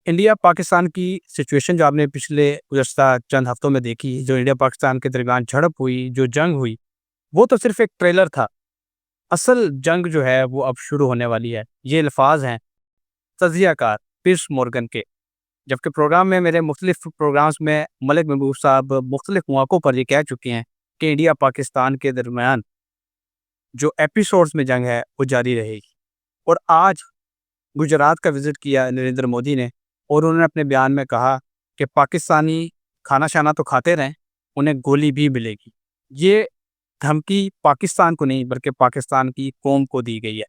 India Pakistan کی situation جو آپ نے پچھلے گزشتہ چند ہفتوں میں دیکھی، جو انڈیا پاکستان کے درمیان جھڑپ ہوئی، جو جنگ ہوئی، وہ تو صرف ایک ٹریلر تھا۔ اصل جنگ جو ہے وہ اب شروع ہونے والی ہے۔ یہ الفاظ ہیں تجزیہ کار پیرس مورگن کے، جبکہ پروگرام میں میرے مختلف پروگرامز میں ملک محبوب صاحب مختلف مواقعوں پر یہ کہہ چکے ہیں کہ انڈیا پاکستان کے درمیان جو ایپیسوڈز میں جنگ ہے وہ جاری رہے گی۔ اور آج گجرات کا وزٹ کیا نریندر مودی نے، اور انہوں نے اپنے بیان میں کہا کہ پاکستانی کھانا شانا تو کھاتے رہیں، انہیں گولی بھی ملے گی۔ یہ دھمکی پاکستان کو نہیں بلکہ پاکستان کی قوم کو دی گئی ہے،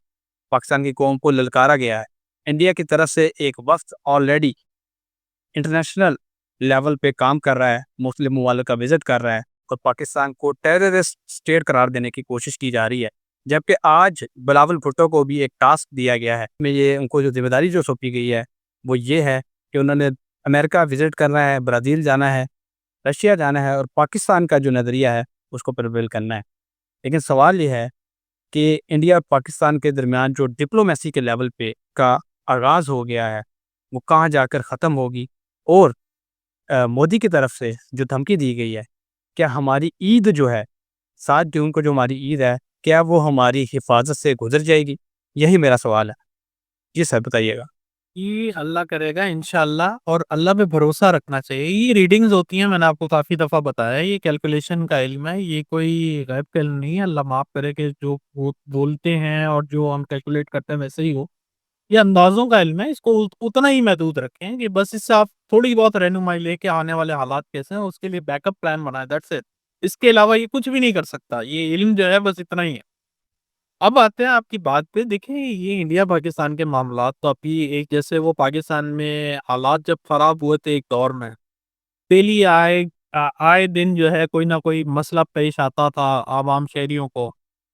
پاکستان کی قوم کو للکارا گیا ہے۔ انڈیا کی طرف سے ایک وفد آلریڈی انٹرنیشنل لیول پہ کام کر رہا ہے، مختلف ممالک کا وزٹ کر رہا ہے، اور پاکستان کو ٹیررسٹ اسٹیٹ قرار دینے کی کوشش کی جا رہی ہے۔ جبکہ آج بلاول بھٹو کو بھی ایک ٹاسک دیا گیا ہے، میں یہ ان کو جو ذمہ داری جو سونپی گئی ہے وہ یہ ہے کہ انہوں نے امریکہ وزٹ کرنا ہے، برازیل جانا ہے، رشیا جانا ہے، اور پاکستان کا جو نظریہ ہے اس کو پرویل کرنا ہے۔ لیکن سوال یہ ہے کہ انڈیا اور پاکستان کے درمیان جو ڈپلومیسی کے لیول پہ کا آغاز ہو گیا ہے وہ کہاں جا کر ختم ہوگی، اور مودی کی طرف سے جو دھمکی دی گئی ہے، کیا ہماری عید جو ہے 7 جون کو جو ہماری عید ہے، کیا وہ ہماری حفاظت سے گزر جائے گی؟ یہی میرا سوال ہے۔ جی سر، بتائیے گا۔ یہ اللہ کرے گا انشاءاللہ، اور اللہ پہ بھروسہ رکھنا چاہیے۔ یہ ریڈنگز ہوتی ہیں، میں نے آپ کو کافی دفعہ بتایا، یہ کیلکولیشن کا علم ہے، یہ کوئی غیب کا علم نہیں ہے۔ اللہ معاف کرے کہ جو وہ بولتے ہیں اور جو ہم کیلکولیٹ کرتے ہیں ویسے ہی ہو۔ یہ اندازوں کا علم ہے، اس کو اتنا ہی محدود رکھیں کہ بس اس سے آپ تھوڑی بہت رہنمائی لے کے آنے والے حالات کیسے ہیں اس کے لیے بیک اپ پلان بنائیں، دیٹس اٹ۔ اس کے علاوہ یہ کچھ بھی نہیں کر سکتا، یہ علم جو ہے بس اتنا ہی ہے۔ اب آتے ہیں آپ کی بات پہ۔ دیکھیں، یہ انڈیا پاکستان کے معاملات تو ابھی ایک جیسے وہ پاکستان میں حالات جب خراب ہوئے تھے ایک دور میں، ڈیلی آئے دن جو ہے کوئی نہ کوئی مسئلہ پیش آتا تھا، عوام شہریوں کو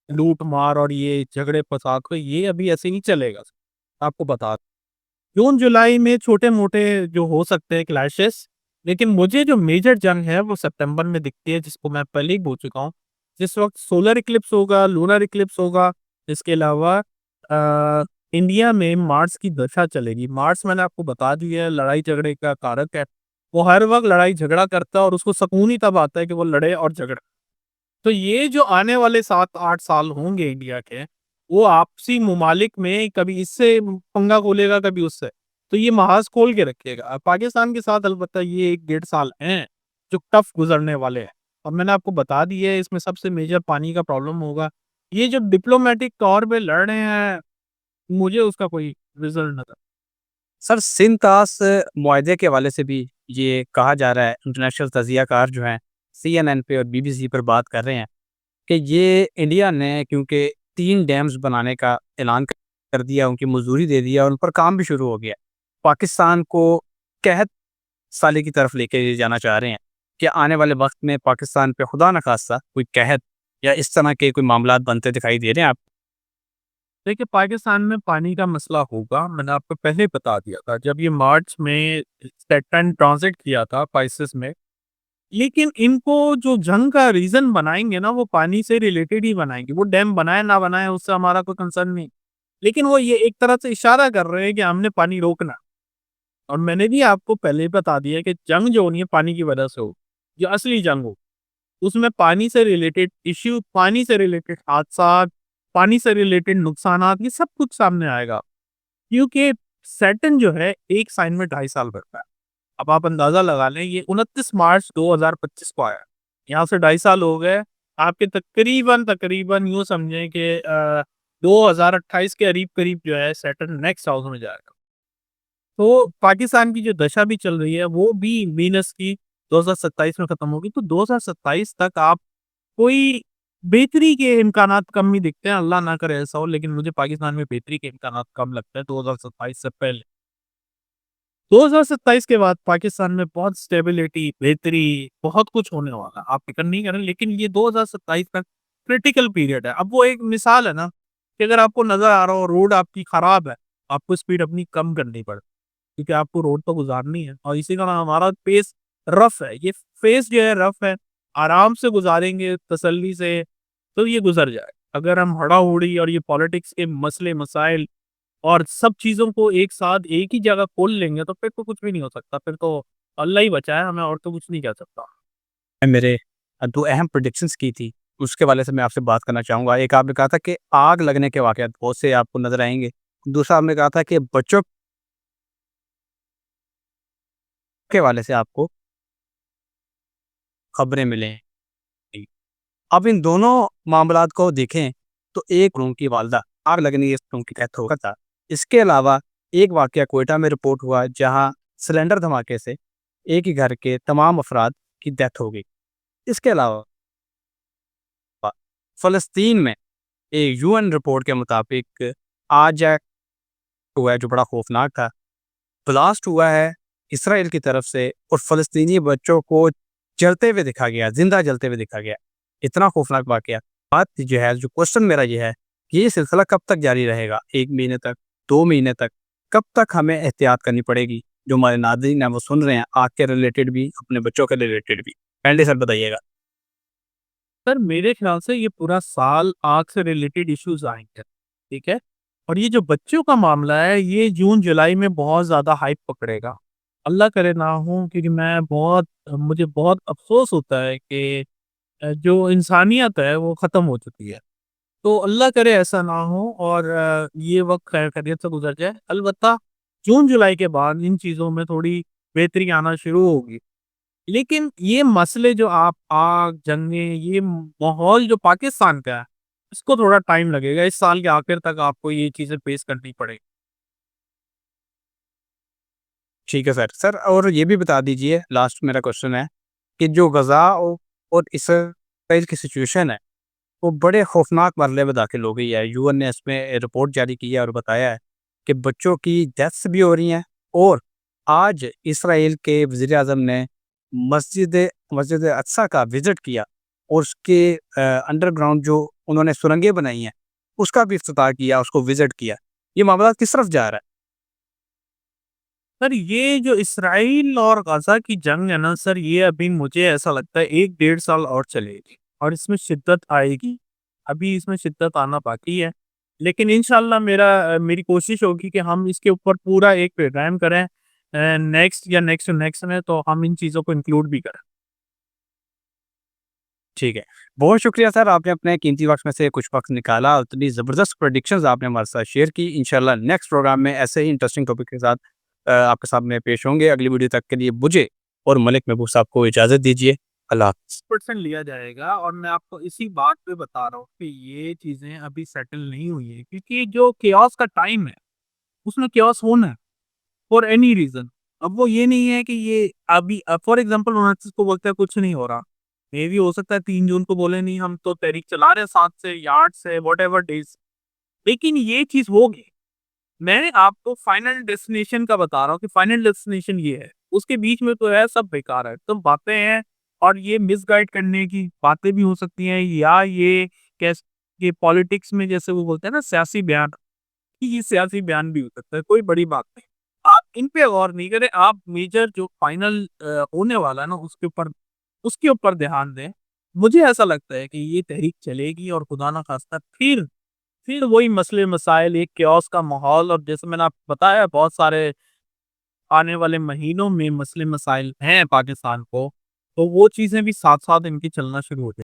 لوٹ مار اور یہ جھگڑے فساد کو، یہ ابھی ایسے نہیں چلے گا۔ آپ کو بتا دوں، جون جولائی میں چھوٹے موٹے جو ہو سکتے ہیں کلیشز، لیکن مجھے جو میجر جنگ ہے وہ سپٹمبر میں دکھتی ہے، جس کو میں پہلے ہی بول چکا ہوں۔ جس وقت سولر اکلپس ہوگا، لونر اکلپس ہوگا، اس کے علاوہ انڈیا میں مارس کی دشا چلے گی۔ مارس میں نے آپ کو بتا دیا ہے لڑائی جھگڑے کا کارک ہے، وہ ہر وقت لڑائی جھگڑا کرتا ہے، اور اس کو سکون ہی تب آتا ہے کہ وہ لڑے اور جھگڑے۔ تو یہ جو آنے والے 7-8 سال ہوں گے انڈیا کے، وہ آپسی ممالک میں کبھی اس سے پنگا کھولے گا، کبھی اس سے، تو یہ محاذ کھول کے رکھے گا پاکستان کے ساتھ۔ البتہ یہ 1-1.5 سال ہیں جو ٹف گزرنے والے ہیں، اور میں نے آپ کو بتا دیا ہے اس میں سب سے میجر پانی کا پرابلم ہوگا۔ یہ جو ڈپلومیٹک طور پہ لڑ رہے ہیں، مجھے اس کا کوئی رزلٹ نظر۔ سر، سندھ تاس معاہدے کے حوالے سے بھی یہ کہا جا رہا ہے، انٹرنیشنل تجزیہ کار جو ہیں CNN پہ اور BBC پر بات کر رہے ہیں کہ یہ انڈیا نے کیونکہ 3 ڈیمز بنانے کا اعلان کر دیا، ان کی مزدوری دے دیا اور ان پر کام بھی شروع ہو گیا، پاکستان کو قحط سالی کی طرف لے کے جانا چاہ رہے ہیں کہ آنے والے وقت میں پاکستان پہ خدا نخواستہ کوئی قحط یا اس طرح کے کوئی معاملات بنتے دکھائی دے رہے ہیں آپ؟ دیکھیں، پاکستان میں پانی کا مسئلہ ہوگا، میں نے آپ کو پہلے بتا دیا تھا جب یہ مارچ میں سیٹن ٹرانزٹ کیا تھا اسپائسز میں۔ لیکن ان کو جو جنگ کا ریزن بنائیں گے نا، وہ پانی سے ریلیٹڈ ہی بنائیں گے۔ وہ ڈیم بنائے نہ بنائے اس سے ہمارا کوئی کنسرن نہیں، لیکن وہ یہ ایک طرح سے اشارہ کر رہے ہیں کہ ہم نے پانی روکنا۔ اور میں نے بھی آپ کو پہلے ہی بتا دیا کہ جنگ جو ہونی ہے پانی کی وجہ سے ہو، جو اصلی جنگ ہو اس میں پانی سے ریلیٹڈ ایشو، پانی سے ریلیٹڈ حادثات، پانی سے ریلیٹڈ نقصانات، یہ سب کچھ سامنے آئے گا، کیونکہ سیٹن جو ہے ایک سائن میں 2.5 سال بھرتا ہے۔ اب آپ اندازہ لگا لیں، یہ 29 مارچ 2025 کو آیا، یہاں سے 2.5 سال ہو گئے آپ کے، تقریباً یوں سمجھیں کہ 2028 کے قریب قریب جو ہے سیٹن نیکسٹ ہاؤس میں جائے گا۔ تو پاکستان کی جو دشا بھی چل رہی ہے وہ بھی وینس کی 2027 میں ختم ہوگی، تو 2027 تک آپ کوئی بہتری کے امکانات کم ہی دکھتے ہیں۔ اللہ نہ کرے ایسا ہو، لیکن مجھے پاکستان میں بہتری کے امکانات کم لگتے ہیں 2027 سے پہلے۔ 2027 کے بعد پاکستان میں بہت سٹیبلٹی، بہتری، بہت کچھ ہونے والا، آپ فکر نہیں کریں، لیکن یہ 2027 تک کرٹیکل پیریڈ ہے۔ اب وہ ایک مثال ہے نا کہ اگر آپ کو نظر آ رہا ہو روڈ آپ کی خراب ہے، آپ کو سپیڈ اپنی کم کرنی پڑے، کیونکہ آپ کو روڈ تو گزارنی ہے، اور اسی طرح ہمارا پیس رف ہے، یہ فیس جو ہے رف ہے، آرام سے گزاریں گے تسلی سے تو یہ گزر جائے۔ اگر ہم ہڑا ہوڑی اور یہ پالیٹکس کے مسئلے مسائل اور سب چیزوں کو ایک ساتھ ایک ہی جگہ کھول لیں گے تو پھر تو کچھ بھی نہیں ہو سکتا، پھر تو اللہ ہی بچائے ہمیں، اور تو کچھ نہیں کہہ سکتا۔ میرے دو اہم پروڈکشنز کی تھی، اس کے والے سے میں آپ سے بات کرنا چاہوں گا۔ ایک آپ نے کہا تھا کہ آگ لگنے کے واقعات بہت سے آپ کو نظر آئیں گے، دوسرا آپ نے کہا تھا کہ بچوں کے والے سے آپ کو خبریں ملیں۔ اب ان دونوں معاملات کو دیکھیں تو ایک روم کی والدہ آگ لگنے کی روم کی ڈیتھ ہو گیا تھا۔ اس کے علاوہ ایک واقعہ کوئٹہ میں رپورٹ ہوا جہاں سلنڈر دھماکے سے ایک ہی گھر کے تمام افراد کی ڈیتھ ہو گئی۔ اس کے علاوہ فلسطین میں ایک یو این رپورٹ کے مطابق آج ہوا ہے جو بڑا خوفناک تھا، بلاسٹ ہوا ہے اسرائیل کی طرف سے اور فلسطینی بچوں کو جلتے ہوئے دکھا گیا، زندہ جلتے ہوئے دکھا گیا۔ اتنا خوفناک واقعہ۔ بات جو ہے، جو کوشچن میرا یہ ہے کہ یہ سلسلہ کب تک جاری رہے گا؟ 1 مہینے تک، 2 مہینے تک؟ کب تک ہمیں احتیاط کرنی پڑے گی؟ جو ہمارے ناظرین ہیں وہ سن رہے ہیں، آگ کے ریلیٹڈ بھی، اپنے بچوں کے ریلیٹڈ بھی۔ پہلے سر بتائیے گا۔ سر میرے خیال سے یہ پورا سال آگ سے ریلیٹڈ ایشوز آئیں گے، ٹھیک ہے؟ اور یہ جو بچوں کا معاملہ ہے یہ جون جولائی میں بہت زیادہ ہائپ پکڑے گا، اللہ کرے نہ ہوں، کیونکہ مجھے بہت افسوس ہوتا ہے کہ جو انسانیت ہے وہ ختم ہو چکی ہے، تو اللہ کرے ایسا نہ ہو اور یہ وقت خیر خیریت سے گزر جائے۔ البتہ جون جولائی کے بعد ان چیزوں میں تھوڑی بہتری آنا شروع ہوگی، لیکن یہ مسئلے جو آپ آگ جنگیں، یہ ماحول جو پاکستان کا ہے اس کو تھوڑا ٹائم لگے گا، اس سال کے آخر تک آپ کو یہ چیزیں فیس کرنی پڑے گی۔ ٹھیک ہے سر اور یہ بھی بتا دیجئے، لاسٹ میرا کوشچن ہے کہ جو غزہ اور اسرائیل کی سچویشن ہے وہ بڑے خوفناک مرحلے میں داخل ہو گئی ہے۔ یو این نے اس میں رپورٹ جاری کی ہے اور بتایا ہے کہ بچوں کی ڈیتھس بھی ہو رہی ہیں، اور آج اسرائیل کے وزیر اعظم نے مسجد اقصیٰ کا وزٹ کیا اور اس کے انڈر گراؤنڈ جو انہوں نے سرنگیں بنائی ہیں اس کا بھی افتتاح کیا، اس کو وزٹ کیا۔ یہ معاملات کس طرف جا رہا ہے؟ سر یہ جو اسرائیل اور غزہ کی جنگ ہے نا سر، یہ ابھی مجھے ایسا لگتا ہے 1 ڈیڑھ سال اور چلے گی اور اس میں شدت آئے گی، ابھی اس میں شدت آنا باقی ہے، لیکن انشاءاللہ میری کوشش ہوگی کہ ہم اس کے اوپر پورا ایک پروگرام کریں نیکسٹ میں، تو ہم ان چیزوں کو انکلوڈ بھی کریں۔ ٹھیک ہے، بہت شکریہ سر، آپ نے اپنے قیمتی وقت میں سے کچھ وقت نکالا اور اتنی زبردست پریڈکشنز آپ نے ہمارے ساتھ شیئر کی۔ انشاءاللہ نیکسٹ پروگرام میں ایسے ہی انٹرسٹنگ ٹاپک کے ساتھ آپ کے سامنے پیش ہوں گے۔ اگلی ویڈیو تک کے لیے مجھے اور ملک محبوب صاحب کو اجازت دیجیے۔ اللہ حافظ۔ پرسنٹ لیا جائے گا، اور میں آپ کو اسی بات پہ بتا رہا ہوں کہ یہ چیزیں ابھی سیٹل نہیں ہوئی ہیں، کیونکہ جو کیوس کا ٹائم ہے اس میں کیوس ہونا ہے فار اینی ریزن۔ اب وہ یہ نہیں ہے کہ یہ ابھی فار ایگزامپل 29 کو بولتے ہیں کچھ نہیں ہو رہا، مے بھی ہو سکتا ہے 3 جون کو بولے نہیں ہم تو تحریک چلا رہے ہیں 7 سے یا 8 سے واٹ ایور ڈیز، لیکن یہ چیز ہوگی۔ میں آپ کو فائنل ڈیسٹینیشن کا بتا رہا ہوں کہ فائنل ڈیسٹینیشن یہ ہے، اس کے بیچ میں تو ہے سب بیکار ہے، تم باتیں ہیں اور یہ مس گائڈ کرنے کی باتیں بھی ہو سکتی ہیں، یا یہ کہ پالیٹکس میں جیسے وہ بولتے ہیں نا سیاسی بیان، یہ سیاسی بیان بھی ہو سکتا ہے، کوئی بڑی بات نہیں۔ آپ ان پہ غور نہیں کریں، آپ میجر جو فائنل ہونے والا ہے نا اس کے اوپر دھیان دیں۔ مجھے ایسا لگتا ہے کہ یہ تحریک چلے گی اور خدا نہ خواستہ پھر وہی مسئلے مسائل، ایک کیوس کا ماحول، اور جیسے میں نے آپ کو بتایا بہت سارے آنے والے مہینوں میں مسئلے مسائل ہیں پاکستان کو، تو وہ چیزیں بھی ساتھ ساتھ ان کی چلنا شروع ہو جائیں۔